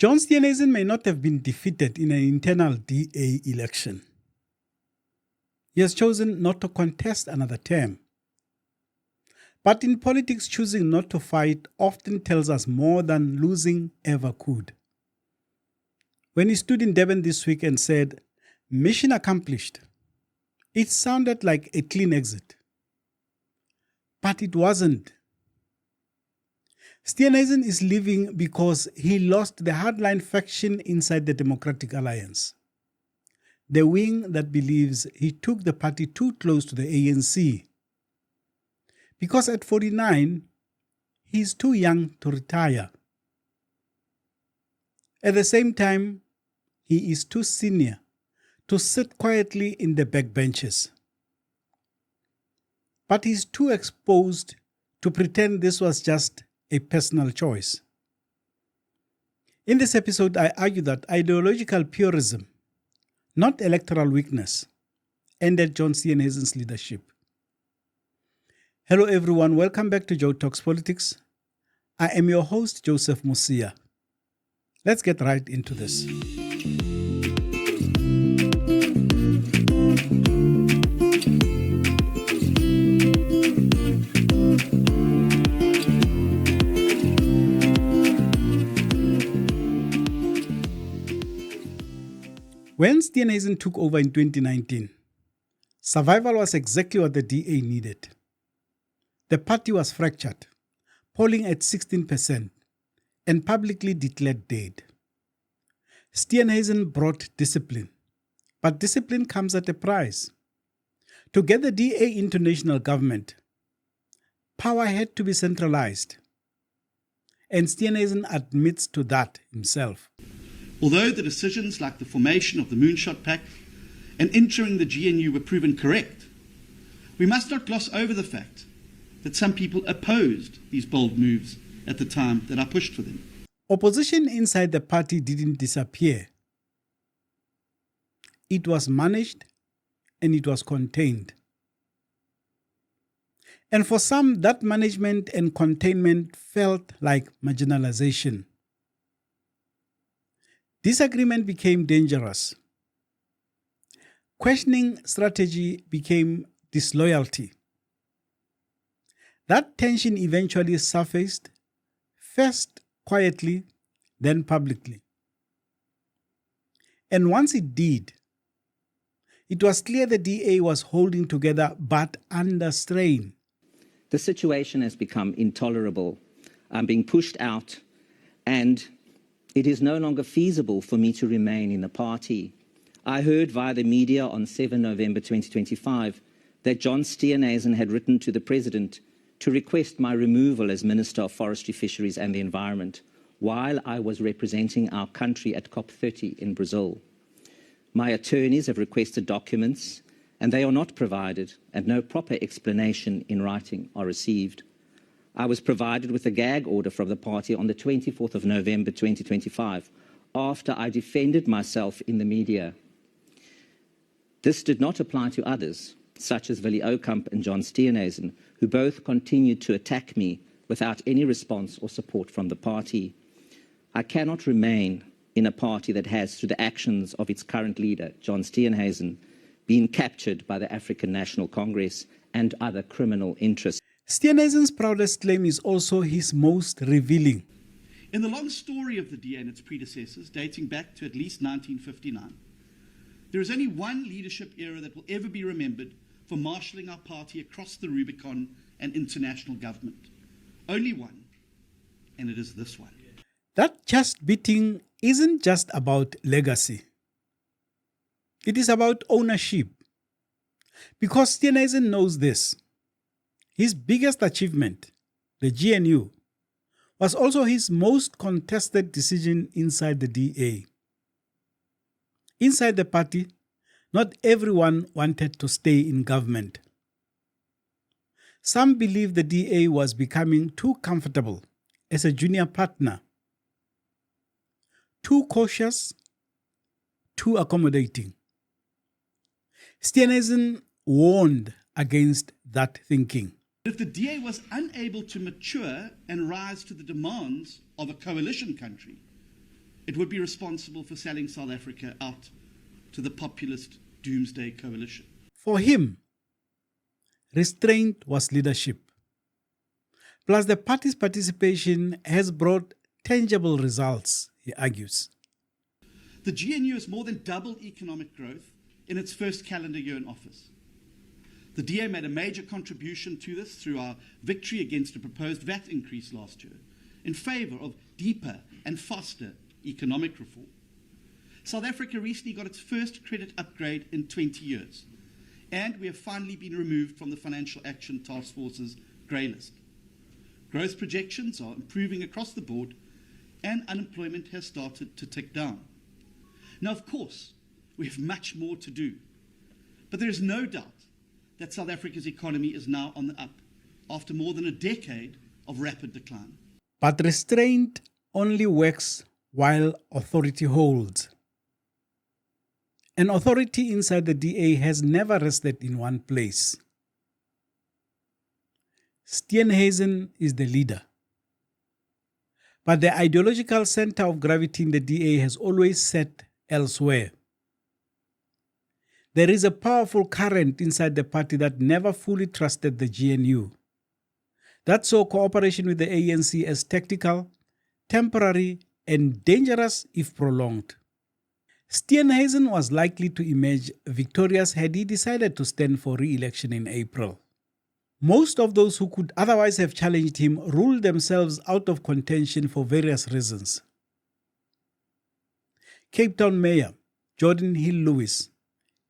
John Steenhuisen may not have been defeated in an internal DA election. He has chosen not to contest another term. But in politics, choosing not to fight often tells us more than losing ever could. When he stood in Durban this week and said, "Mission accomplished," it sounded like a clean exit. But it wasn't. Steenhuisen is leaving because he lost the hardline faction inside the Democratic Alliance, the wing that believes he took the party too close to the ANC. Because at 49, he is too young to retire. At the same time, he is too senior to sit quietly in the backbenches. But he is too exposed to pretend this was just a personal choice. In this episode, I argue that ideological purism, not electoral weakness, ended John Steenhuisen's leadership. Hello everyone, welcome back to Joe Talks Politics. I am your host, Joseph Musia. Let's get right into this. When Steenhuisen took over in 2019, survival was exactly what the DA needed. The party was fractured, polling at 16%, and publicly declared dead. Steenhuisen brought discipline, but discipline comes at a price. To get the DA into national government, power had to be centralised, and Steenhuisen admits to that himself. Although the decisions like the formation of the Moonshot Pact and entering the GNU were proven correct, we must not gloss over the fact that some people opposed these bold moves at the time that I pushed for them. Opposition inside the party didn't disappear. It was managed and it was contained. And for some, that management and containment felt like marginalization. Disagreement became dangerous. Questioning strategy became disloyalty. That tension eventually surfaced, first quietly, then publicly. And once it did, it was clear the DA was holding together but under strain. The situation has become intolerable. I'm being pushed out, and it is no longer feasible for me to remain in the party. I heard via the media on 7 November 2025 that John Steenhuisen had written to the President to request my removal as Minister of Forestry, Fisheries and the Environment while I was representing our country at COP30 in Brazil. My attorneys have requested documents and they are not provided, and no proper explanation in writing are received. I was provided with a gag order from the party on the 24th of November 2025 after I defended myself in the media. This did not apply to others, such as Willie Oukamp and John Steenhuisen, who both continued to attack me without any response or support from the party. I cannot remain in a party that has, through the actions of its current leader, John Steenhuisen, been captured by the African National Congress and other criminal interests. Steenhuisen's proudest claim is also his most revealing. In the long story of the DA and its predecessors, dating back to at least 1959, there is only one leadership era that will ever be remembered for marshalling our party across the Rubicon and international government. Only one, and it is this one. That chest beating isn't just about legacy. It is about ownership. Because Steenhuisen knows this. His biggest achievement, the GNU, was also his most contested decision inside the DA. Inside the party, not everyone wanted to stay in government. Some believed the DA was becoming too comfortable as a junior partner, too cautious, too accommodating. Steenhuisen warned against that thinking. If the DA was unable to mature and rise to the demands of a coalition country, it would be responsible for selling South Africa out to the populist doomsday coalition. For him, restraint was leadership. Plus, the party's participation has brought tangible results, he argues. The GNU has more than doubled economic growth in its first calendar year in office. The DA made a major contribution to this through our victory against a proposed VAT increase last year in favour of deeper and faster economic reform. South Africa recently got its first credit upgrade in 20 years, and we have finally been removed from the Financial Action Task Force's grey list. Growth projections are improving across the board, and unemployment has started to tick down. Now, of course, we have much more to do, but there is no doubt that South Africa's economy is now on the up after more than a decade of rapid decline. But restraint only works while authority holds. An authority inside the DA has never rested in one place. Steenhuisen is the leader. But the ideological center of gravity in the DA has always sat elsewhere. There is a powerful current inside the party that never fully trusted the GNU. That saw cooperation with the ANC as tactical, temporary, and dangerous if prolonged. Steenhuisen was likely to emerge victorious had he decided to stand for re-election in April. Most of those who could otherwise have challenged him ruled themselves out of contention for various reasons. Cape Town Mayor Jordan Hill-Lewis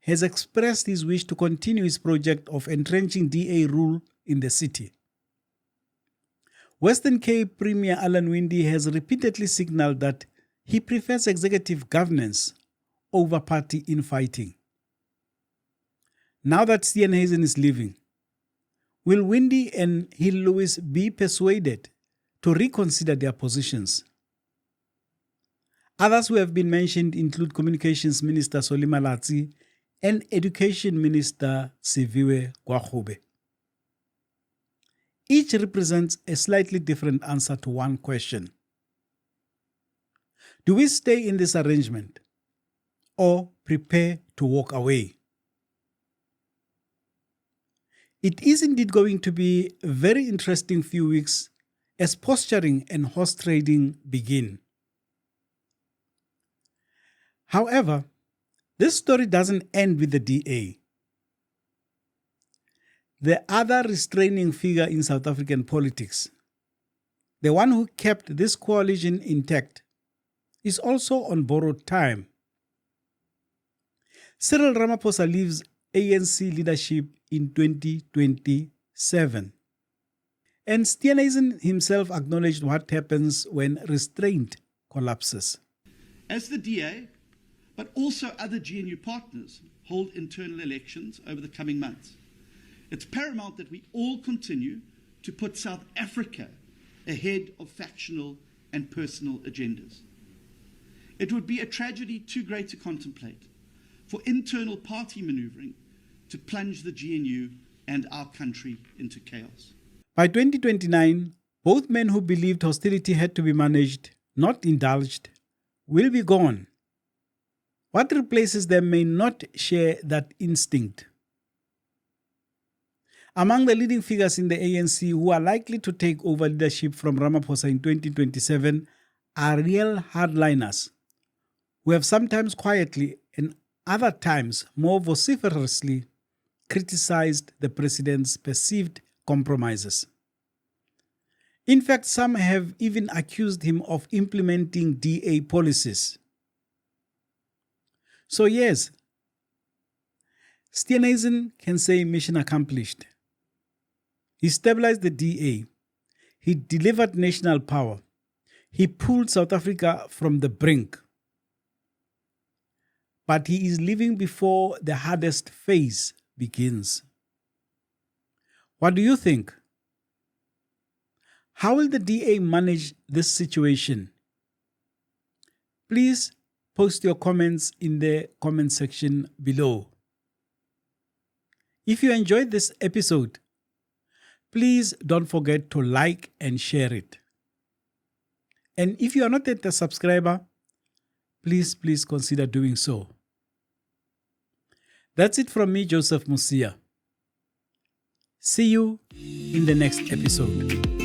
has expressed his wish to continue his project of entrenching DA rule in the city. Western Cape Premier Alan Winde has repeatedly signalled that he prefers executive governance over party infighting. Now that Steenhuisen is leaving, will Winde and Hill-Lewis be persuaded to reconsider their positions? Others who have been mentioned include Communications Minister Solly Malatsi and Education Minister Siviwe Gwarube. Each represents a slightly different answer to one question. Do we stay in this arrangement or prepare to walk away? It is indeed going to be a very interesting few weeks as posturing and horse trading begin. However, this story doesn't end with the DA. The other restraining figure in South African politics, the one who kept this coalition intact, is also on borrowed time. Cyril Ramaphosa leaves ANC leadership in 2027. And Steenhuisen himself acknowledged what happens when restraint collapses. As the DA, but also other GNU partners, hold internal elections over the coming months, it's paramount that we all continue to put South Africa ahead of factional and personal agendas. It would be a tragedy too great to contemplate for internal party manoeuvring to plunge the GNU and our country into chaos. By 2029, both men who believed hostility had to be managed, not indulged, will be gone. What replaces them may not share that instinct. Among the leading figures in the ANC who are likely to take over leadership from Ramaphosa in 2027 are real hardliners who have sometimes quietly and other times more vociferously criticized the president's perceived compromises. In fact, some have even accused him of implementing DA policies. So yes, Steenhuisen can say mission accomplished. He stabilized the DA. He delivered national power. He pulled South Africa from the brink. But he is leaving before the hardest phase begins. What do you think? How will the DA manage this situation? Please post your comments in the comment section below. If you enjoyed this episode, please don't forget to like and share it. And if you are not yet a subscriber, please consider doing so. That's it from me, Joseph Musia. See you in the next episode.